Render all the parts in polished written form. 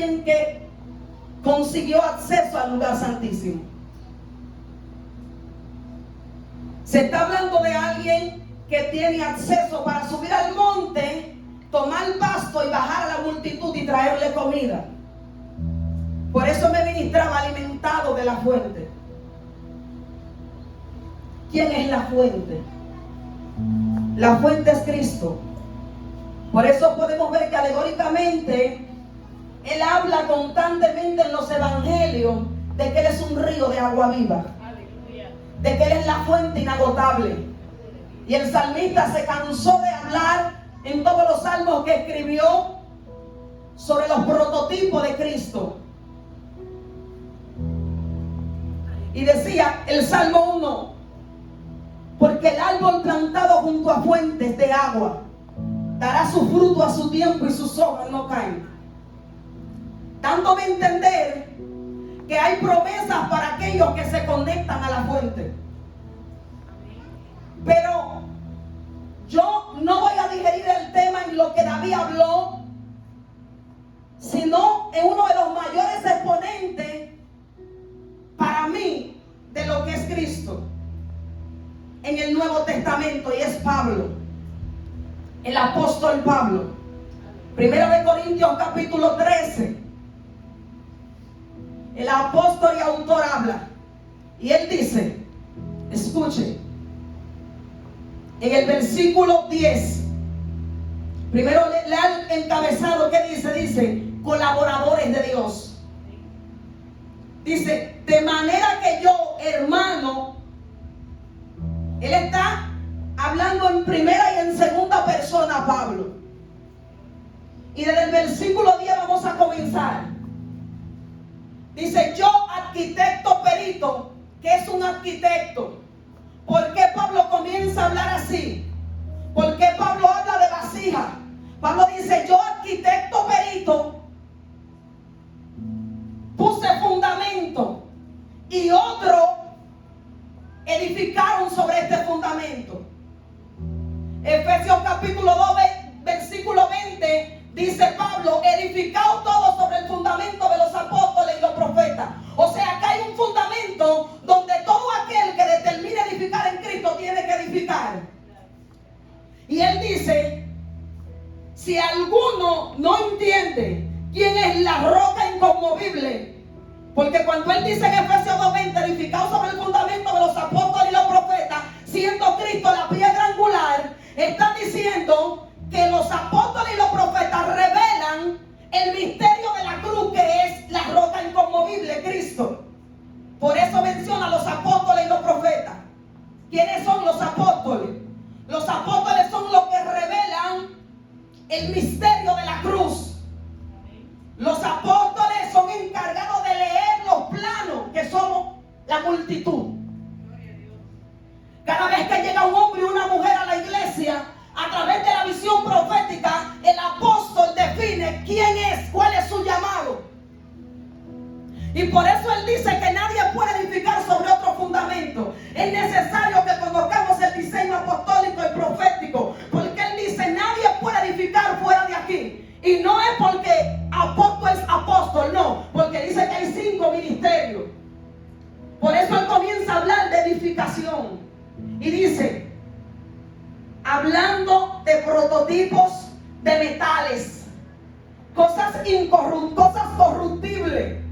alguien que consiguió acceso al lugar santísimo. Se está hablando de alguien que tiene acceso para subir al monte, tomar pasto y bajar a la multitud y traerle comida. Por eso me ministraba alimentado de la fuente. ¿Quién es la fuente? La fuente es Cristo. Por eso podemos ver que alegóricamente Él habla constantemente en los evangelios de que Él es un río de agua viva, de que Él es la fuente inagotable. Y el salmista se cansó de hablar en todos los salmos que escribió sobre los prototipos de Cristo. Y decía el Salmo 1: porque el árbol plantado junto a fuentes de agua dará su fruto a su tiempo y sus hojas no caen. Dándome a entender que hay promesas para aquellos que se conectan a la fuente. Pero yo no voy a digerir el tema en lo que David habló, sino en uno de los mayores exponentes para mí de lo que es Cristo en el Nuevo Testamento, y es Pablo, el apóstol Pablo. Primero de Corintios capítulo 13. El apóstol y autor habla y él dice, escuche, en el versículo 10, primero lea el encabezado que dice colaboradores de Dios. Dice, de manera que yo, hermano, él está hablando en primera y en segunda persona, Pablo. Y desde el versículo 10 vamos a comenzar. Dice, yo, arquitecto perito, que es un arquitecto. ¿Por qué Pablo comienza a hablar así? ¿Por qué Pablo habla de vasija? Pablo dice, yo, arquitecto perito, puse fundamento y otro edificaron sobre este fundamento. Efesios capítulo 2, versículo 20, dice Pablo, edificados todos sobre el fundamento de los apóstoles y los profetas. O sea, acá hay un fundamento donde todo aquel que determine edificar en Cristo tiene que edificar. Y él dice, si alguno no entiende quién es la roca inconmovible, porque cuando él dice en Efesios 2:20, edificado sobre el fundamento de los apóstoles y los profetas, siendo Cristo la piedra angular, está diciendo que los apóstoles y los profetas revelan el misterio de la cruz, que es la roca inconmovible, Cristo. Por eso menciona a los apóstoles y los profetas. ¿Quiénes son los apóstoles? Los apóstoles son los que revelan el misterio de la cruz. Los apóstoles son encargados de leer los planos, que somos la multitud. Cada vez que llega un hombre y una mujer a la iglesia, a través de la visión profética, el apóstol define quién es, cuál es su llamado. Y por eso él dice que nadie puede edificar sobre otro fundamento. Es necesario que conozcamos el diseño apostólico y profético, porque él dice nadie puede edificar fuera de aquí. Y no es porque apóstol es apóstol, no, porque dice que hay 5 ministerios. Por eso él comienza a hablar de edificación. Y dice, hablando de prototipos de metales, cosas corruptibles.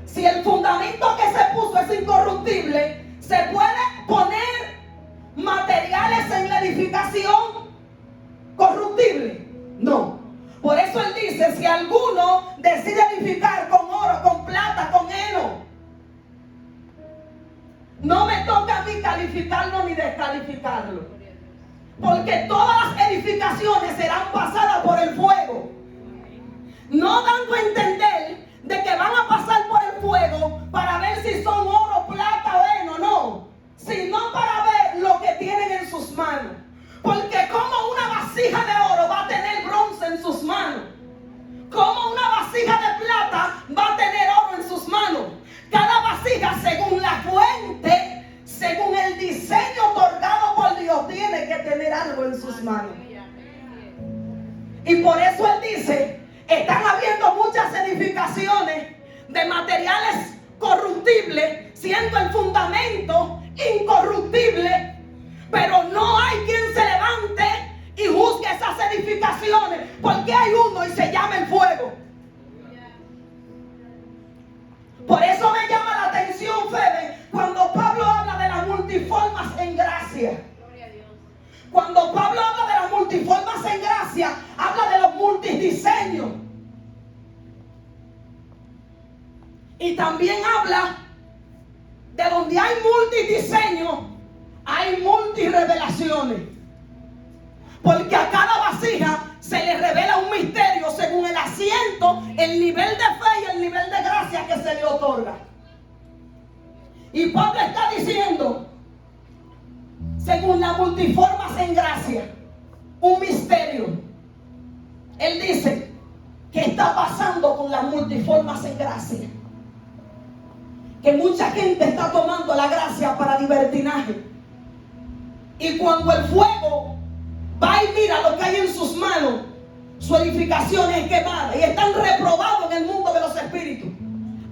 Si el fundamento que se puso es incorruptible, ¿se puede poner materiales en la edificación corruptibles? No. Por eso él dice, si alguno decide edificar con oro, con plata, con heno, no me toca a mí calificarlo ni descalificarlo. Porque todas las edificaciones serán pasadas por el fuego. No dando a entender de que van a pasar por el fuego para ver si son oro, plata o heno, no. Sino para ver lo que tienen en sus manos. Porque como una vasija de oro va a tener bronce en sus manos, como una vasija de plata va a tener oro en sus manos. Cada vasija, según la fuente, según el diseño otorgado por Dios, tiene que tener algo en sus manos. Y por eso él dice, están habiendo muchas edificaciones incorruptible, siendo el fundamento incorruptible, pero no hay quien se levante y juzgue esas edificaciones, porque hay uno y se llama el fuego. Por eso me llama la atención, Febe, cuando Pablo habla de las multiformas en gracia. Cuando Pablo habla de las multiformas en gracia, habla de los multidiseños. Y también habla de donde hay multidiseños, hay multirevelaciones. Porque a cada vasija se le revela un misterio según el asiento, el nivel de fe y el nivel de gracia que se le otorga. Y Pablo está diciendo, según las multiformas en gracia, un misterio. Él dice, ¿qué está pasando con las multiformas en gracia? Que mucha gente está tomando la gracia para libertinaje. Y cuando el fuego va y mira lo que hay en sus manos, su edificación es quemada y están reprobados en el mundo de los espíritus.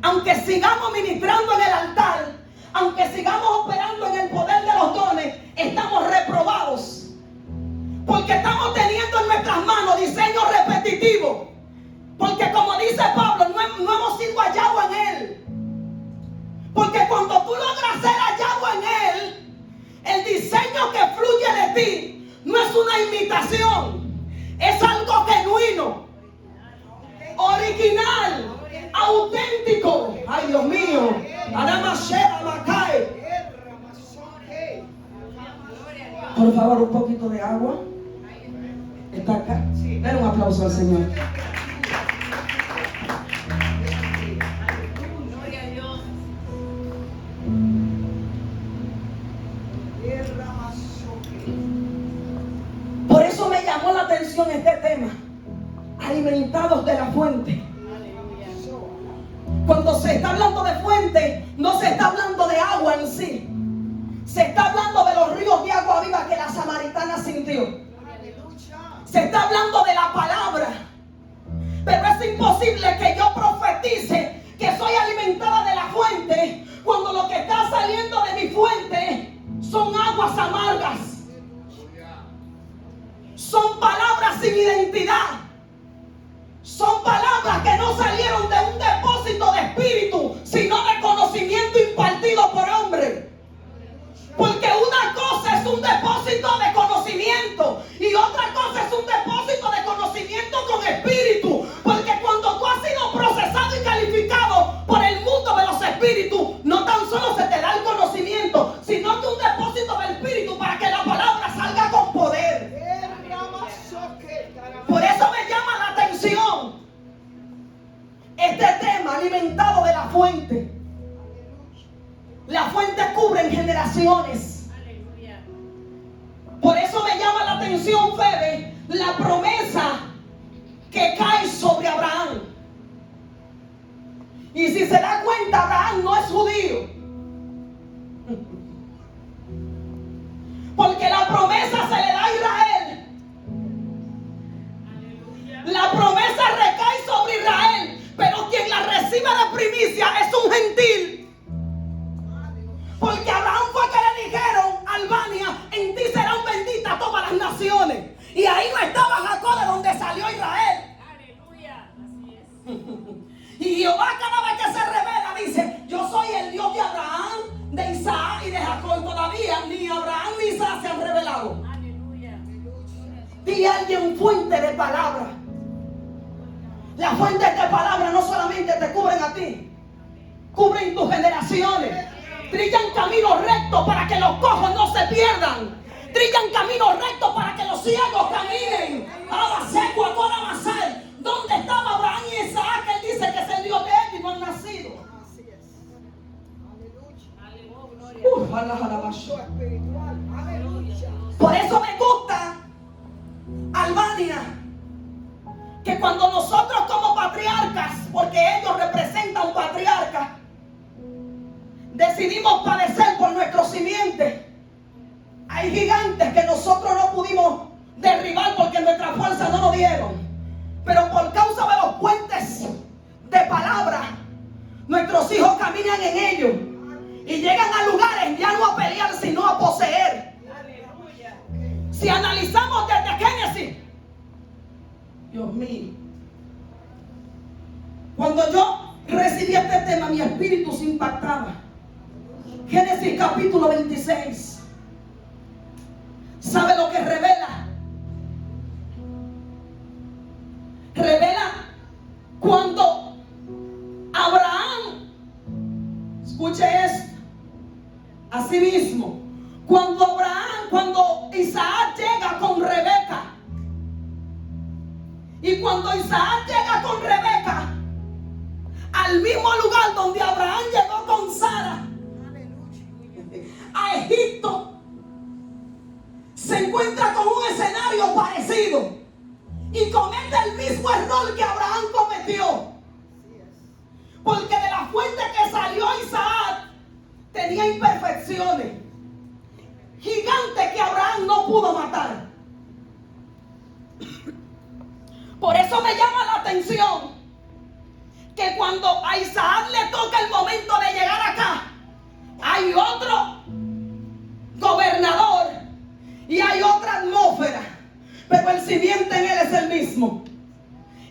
Aunque sigamos ministrando en el altar, aunque sigamos operando en el poder de los dones, estamos reprobados. Porque estamos teniendo en nuestras manos diseños repetitivos. Porque como dice Pablo, no hemos sido hallados en él. Porque cuando tú logras ser hallado en él, el diseño que fluye de ti no es una imitación, es algo genuino, original, auténtico. Ay, Dios mío. Por favor, un poquito de agua. ¿Está acá? Den un aplauso al Señor. Por eso me llamó la atención este tema, alimentados de la fuente. Cuando se está hablando de fuente, no se está hablando de agua en sí. Se está hablando de los ríos de agua viva que la samaritana sintió. Se está hablando de la palabra. Pero es imposible que yo profetice que soy alimentada de la fuente cuando lo que está saliendo de mi fuente son aguas amargas. Son palabras sin identidad. Son palabras que no salieron de un depósito de espíritu, sino de conocimiento impartido por hombre. Porque una cosa es un depósito de conocimiento y otra cosa es un depósito de conocimiento con espíritu. Porque cuando tú has sido procesado y calificado por el mundo de los espíritus, no tan solo se te da el conocimiento, sino que un depósito del espíritu para que la palabra salga con poder. Por eso me llama la atención este tema, alimentado de la fuente. La fuente cubre en generaciones. Por eso me llama la atención, Febe, la promesa que cae sobre Abraham. Y si se da cuenta, Abraham no es judío. Porque la promesa se le da a Israel. La promesa recae sobre Israel, pero quien la recibe de primicia es un gentil. Porque Abraham fue que le dijeron, Albania, en ti serán benditas todas las naciones. Y ahí no estaba Jacob, de donde salió Israel. Aleluya, así es. Y Jehová cada vez que se revela dice, yo soy el Dios de Abraham, de Isaac y de Jacob. Todavía ni Abraham ni Isaac se han revelado. Aleluya. Dile a alguien fuente de palabra. Las fuentes de palabra no solamente te cubren a ti, cubren tus generaciones. Trillan caminos rectos para que los cojos no se pierdan. Trillan caminos rectos para que los ciegos caminen. Abaseco, ahora Masal. ¿Dónde estaba Abraham y Isaac? Él dice que es el Dios de ellos y no han nacido. Así es. Aleluya. Por eso me gusta, Albania, que cuando nosotros como patriarcas, porque ellos representan patriarcas, decidimos padecer por nuestros simientes. Hay gigantes que nosotros no pudimos derribar porque nuestra fuerza no nos dieron. Pero por causa de los puentes de palabra, nuestros hijos caminan caminan en ellos y llegan a lugares ya no a pelear sino a poseer. Aleluya. Si analizamos desde Génesis, Dios mío, cuando yo recibí este tema, mi espíritu se impactaba. Génesis capítulo 26. ¿Sabe lo que revela? Revela cuando Abraham, escuche esto, así mismo, cuando Isaac llega con Rebeca, y cuando Isaac llega con Rebeca al mismo lugar donde Abraham llegó con Sara, a Egipto, se encuentra con un escenario parecido y comete el mismo error que Abraham cometió, porque de la fuente que salió Isaac tenía imperfecciones gigantes que Abraham no pudo matar. Por eso me llama la atención que cuando a Isaac le toca el momento de llegar acá, hay otro gobernador y hay otra atmósfera, pero el simiente en él es el mismo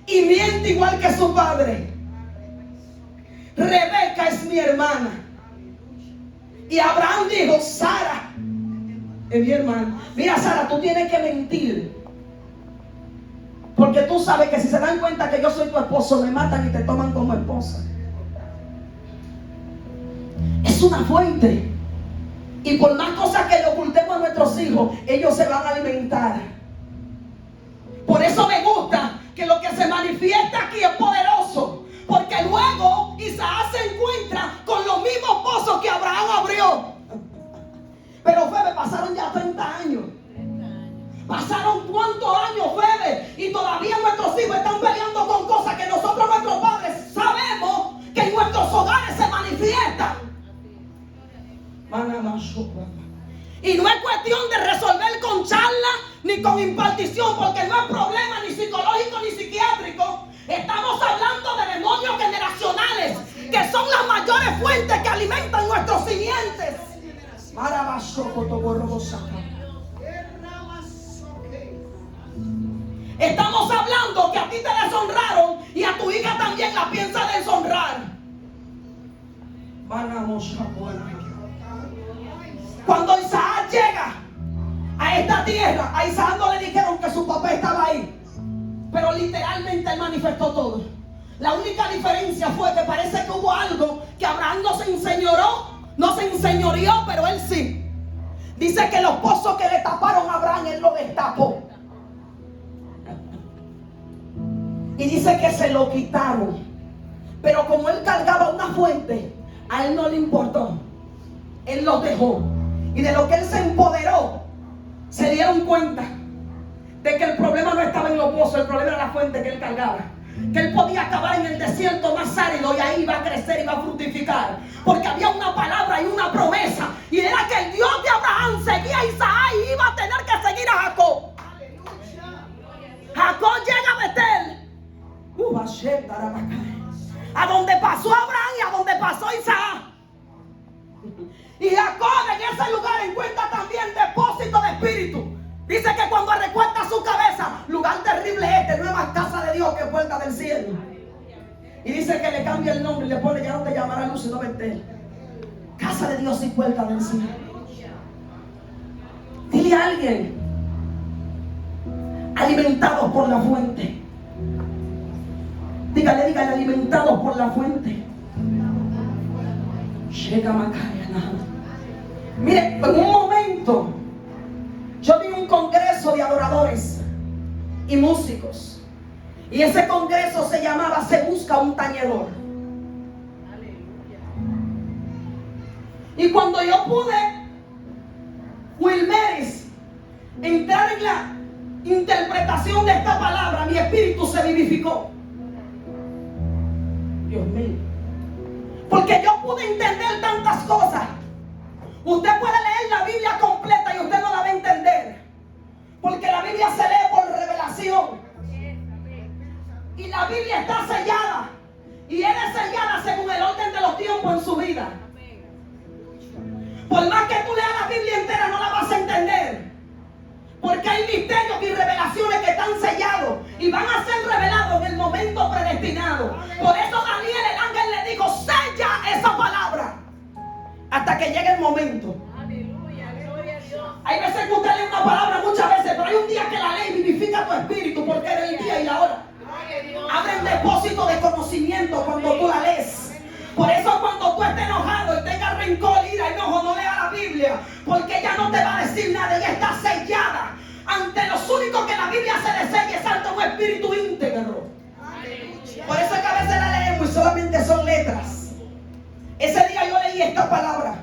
y miente igual que su padre. Rebeca es mi hermana. Y Abraham dijo, Sara es mi hermana. Mira, Sara, tú tienes que mentir, porque tú sabes que si se dan cuenta que yo soy tu esposo, me matan y te toman como esposa. Es una fuente. Y por más cosas que le ocultemos a nuestros hijos, ellos se van a alimentar. Por eso me gusta que lo que se manifiesta aquí es poderoso, porque luego Isaac se encuentra con los mismos pozos que Abraham abrió. Pero Febe, pasaron ya 30 años. Pasaron cuántos años, Febe, y todavía nuestros hijos están peleando con cosas que nosotros, nuestros padres, sabemos que en nuestros hogares se manifiestan. Y no es cuestión de resolver con charla ni con impartición, porque no es problema ni psicológico ni psiquiátrico. Estamos hablando de demonios generacionales, que son las mayores fuentes que alimentan nuestros simientes. Estamos hablando que a ti te deshonraron y a tu hija también la piensa deshonrar. Cuando Isaac llega a esta tierra, a Isaac no le dijeron que su papá estaba ahí, pero literalmente él manifestó todo. La única diferencia fue que parece que hubo algo que Abraham no se enseñoreó, pero él sí. Dice que los pozos que le taparon a Abraham, él lo destapó. Y dice que se lo quitaron. Pero como él cargaba una fuente, a él no le importó. Él lo dejó. Y de lo que él se empoderó, se dieron cuenta de que el problema no estaba en los pozos, el problema era la fuente que él cargaba. Que él podía acabar en el desierto más árido y ahí iba a crecer y iba a fructificar. Porque había una palabra y una promesa. Y era que el Dios de Abraham seguía a Isaac y iba a tener que seguir a Jacob. Jacob llega a Betel, a donde pasó Abraham y a donde pasó Isaac. Y Jacob en ese lugar encuentra también depósito de espíritu. Dice que cuando recuesta su cabeza, lugar terrible no es más casa de Dios que puerta del cielo. Y dice que le cambia el nombre y le pone, ya no te llamará Luz sino Betel, casa de Dios y puerta del cielo. Dile a alguien, alimentados por la fuente. Dígale, alimentados por la fuente. Llega Macayana. Mire, en un momento yo vi un congreso de adoradores y músicos, y ese congreso se llamaba Se Busca un Tañedor. Y cuando yo pude, Wilmeris, entrar en la interpretación de esta palabra, mi espíritu se vivificó. Dios mío, porque yo pude entender tantas cosas. Usted puede leer la Biblia completa y usted no la va a entender, porque la Biblia se lee por revelación y la Biblia está sellada, y eres sellada según el orden de los tiempo en su vida. Amén. Por más que tú leas la Biblia entera, no la vas a entender. Porque hay misterios y revelaciones que están sellados y van a ser revelados en el momento predestinado. Por eso Daniel, el ángel, le dijo: sella esa palabra hasta que llegue el momento. Aleluya, gloria a Dios. Hay veces que usted lee una palabra muchas veces, pero hay un día que la lee y vivifica tu espíritu, porque era el día y la hora. Gloria a Dios. Abre el depósito de conocimiento cuando tú la lees. Por eso cuando tú estés enojado y tengas rencor, ira, enojo, no leas la Biblia, porque ella no te va a decir nada, ella está sellada. Ante los únicos que la Biblia se le sella es ante un espíritu íntegro. Aleluya. Por eso es que a veces la leemos y solamente son letras. Ese día yo leí esta palabra.